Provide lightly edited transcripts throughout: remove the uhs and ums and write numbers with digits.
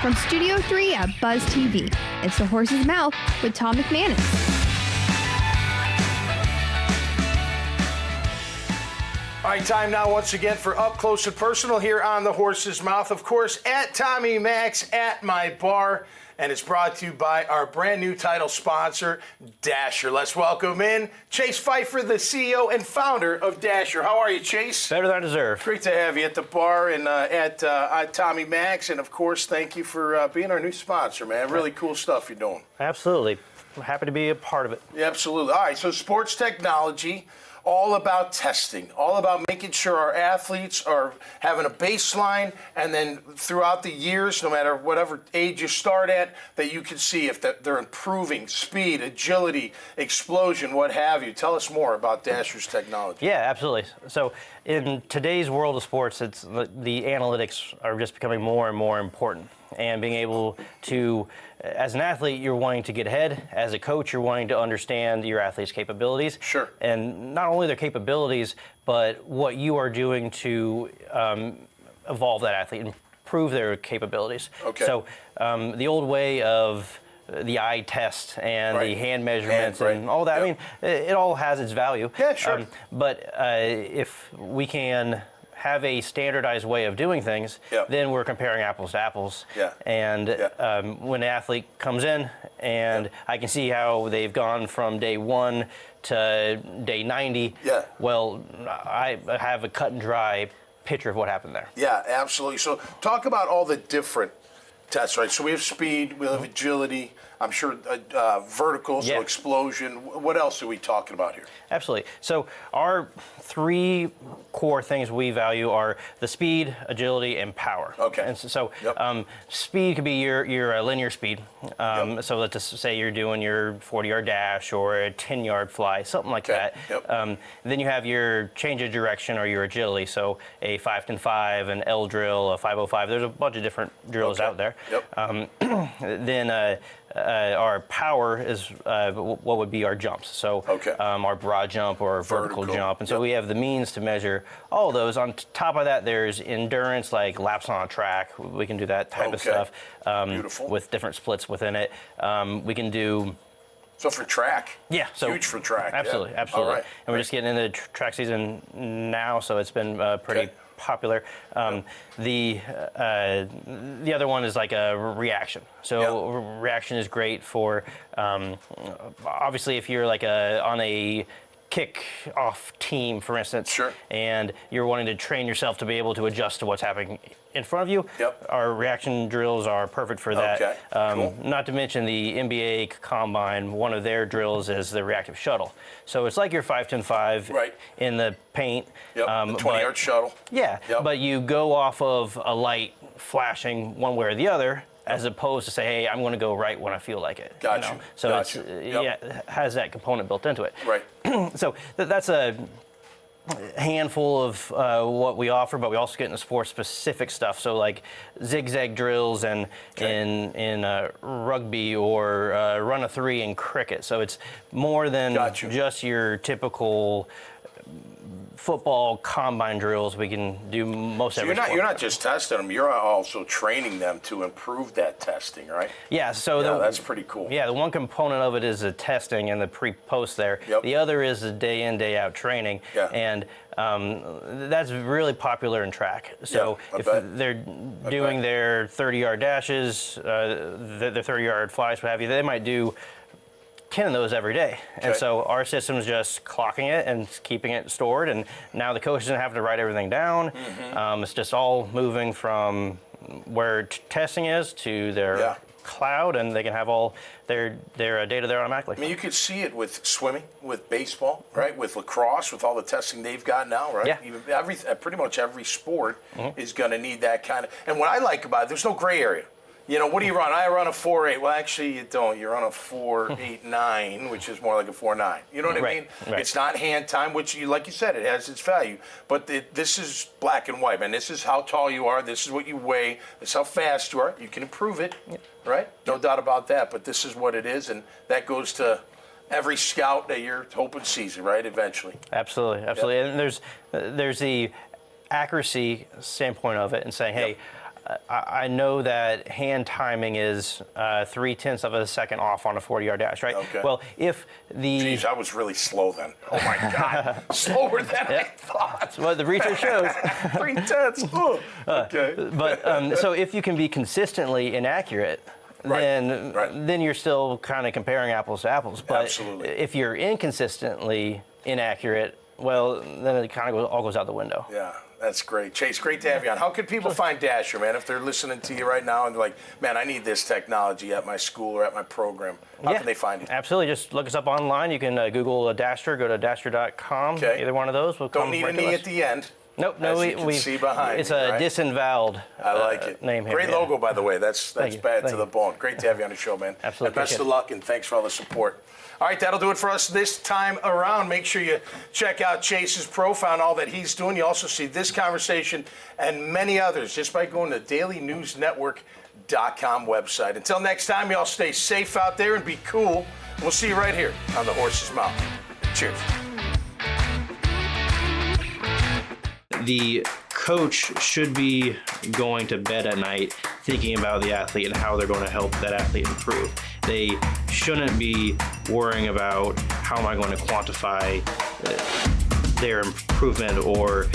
From Studio 3 at Buzz TV, it's The Horse's Mouth with Tom McManus. All right, time now once again for Up Close and Personal here on The Horse's Mouth. Of course, at Tommy Max at my bar. And it's brought to you by our brand new title sponsor, Dashr. Let's welcome in Chase Pfeifer, the CEO and founder of Dashr. How are you, Chase? Better than I deserve. Great to have you at the bar and at Tommy Max. And, of course, thank you for being our new sponsor, man. Really cool stuff you're doing. Absolutely. I'm happy to be a part of it. Yeah, absolutely. All right, so sports technology, all about testing, all about making sure our athletes are having a baseline, and then throughout the years, no matter whatever age you start at, that you can see if they're improving speed, agility, explosion, what have you. Tell us more about Dashr's technology. Yeah, absolutely. So in today's world of sports, it's the analytics are just becoming more and more important. And being able to, as an athlete, you're wanting to get ahead. As a coach, you're wanting to understand your athlete's capabilities. Sure. And not only their capabilities, but what you are doing to evolve that athlete and improve their capabilities. Okay. So the old way of the eye test and the hand measurements and all that, Yep. I mean, it all has its value. Yeah, sure. But if we can have a standardized way of doing things, then we're comparing apples to apples. Yeah. And when an athlete comes in and I can see how they've gone from day 1 to day 90, well, I have a cut and dry picture of what happened there. Yeah, absolutely. So talk about all the different tests, right? So we have speed, we have agility, I'm sure vertical, so explosion. What else are we talking about here? Absolutely. So our 3 core things we value are the speed, agility, and power. Okay. And so speed could be your linear speed. So let's just say you're doing your 40-yard dash or a 10-yard fly, something like that. Then you have your change of direction or your agility. So a 5-10-5, an L drill, a 505. There's a bunch of different drills out there. Then our power is what would be our jumps. So our broad jump or vertical jump. And so we have the means to measure all those. On top of that, there's endurance, like laps on a track. We can do that type of stuff with different splits within it. We can do... So for track? Yeah. So huge for track. Absolutely, absolutely. All right. And we're just getting into track season now, so it's been pretty popular. The other one is like a reaction. So reaction is great for obviously if you're like on a kick-off team, for instance, and you're wanting to train yourself to be able to adjust to what's happening in front of you. Our reaction drills are perfect for that. Not to mention the NBA Combine, one of their drills is the reactive shuttle. So it's like your 5-10-5 in the paint. The 20-yard shuttle. But you go off of a light flashing one way or the other, as opposed to say, hey, I'm going to go right when I feel like it. Gotcha. So it has that component built into it. Right. So that's a handful of what we offer, but we also get into sports-specific stuff. So like zigzag drills and in rugby or run a 3 in cricket. So it's more than just your typical football combine drills. We can do most every sport. You're not just testing them, you're also training them to improve that testing, right? Yeah, so that's pretty cool. Yeah, the one component of it is the testing and the pre-post there. The other is the day in, day out training. And that's really popular in track. So if they're doing their 30-yard dashes, their 30-yard flies, what have you, they might do 10 of those every day. And so our system is just clocking it and keeping it stored, and now the coach doesn't have to write everything down. It's just all moving from where testing is to their cloud, and they can have all their data there automatically. I mean, you could see it with swimming, with baseball, right? With lacrosse, with all the testing they've got now, right? Even pretty much every sport is going to need that kind of. And what I like about it, there's no gray area. You know, what do you run? I run a 4.8. Well, actually, you don't. You run a 4.89, which is more like a 4.9. You know what I mean? It's not hand time, which, like you said, it has its value. But this is black and white, man. This is how tall you are. This is what you weigh. This is how fast you are. You can improve it, right? No doubt about that. But this is what it is, and that goes to every scout that you're hoping sees it, right, eventually. Absolutely, absolutely. And there's the accuracy standpoint of it and saying, hey, I know that hand timing is 0.3 of a second off on a 40-yard dash, right? Okay. Well, if the... Geez, I was really slow then. Oh, my God. Slower than I thought. That's what the research shows. 0.3. Oh, okay. But so if you can be consistently inaccurate, then you're still kind of comparing apples to apples. But Absolutely. if you're inconsistently inaccurate, well, then it kind of all goes out the window. Yeah. That's great. Chase, great to have you on. How can people find Dashr, man, if they're listening to you right now and they're like, man, I need this technology at my school or at my program? How can they find you? Absolutely. Just look us up online. You can Google Dashr, go to dashr.com. Okay. Either one of those will come Don't need right an to E us. at the end. Nope. No, we see behind it's me, a right? disavowed I like it. name here. Great logo, by the way. That's Thank bad you. to the bone. Great to have you on the show, man. Absolutely. And best of luck, and thanks for all the support. All right, that'll do it for us this time around. Make sure you check out Chase's profile and all that he's doing. You also see this conversation and many others just by going to dailynewsnetwork.com website. Until next time, y'all stay safe out there and be cool. We'll see you right here on The Horse's Mouth. Cheers. The coach should be going to bed at night thinking about the athlete and how they're going to help that athlete improve. They shouldn't be worrying about how am I going to quantify their improvement, or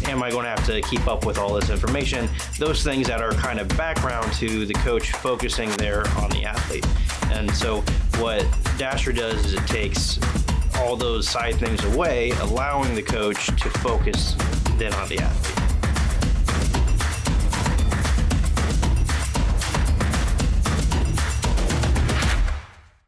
am I going to have to keep up with all this information? Those things that are kind of background to the coach focusing there on the athlete. And so what Dashr does is it takes all those side things away, allowing the coach to focus then on the athlete.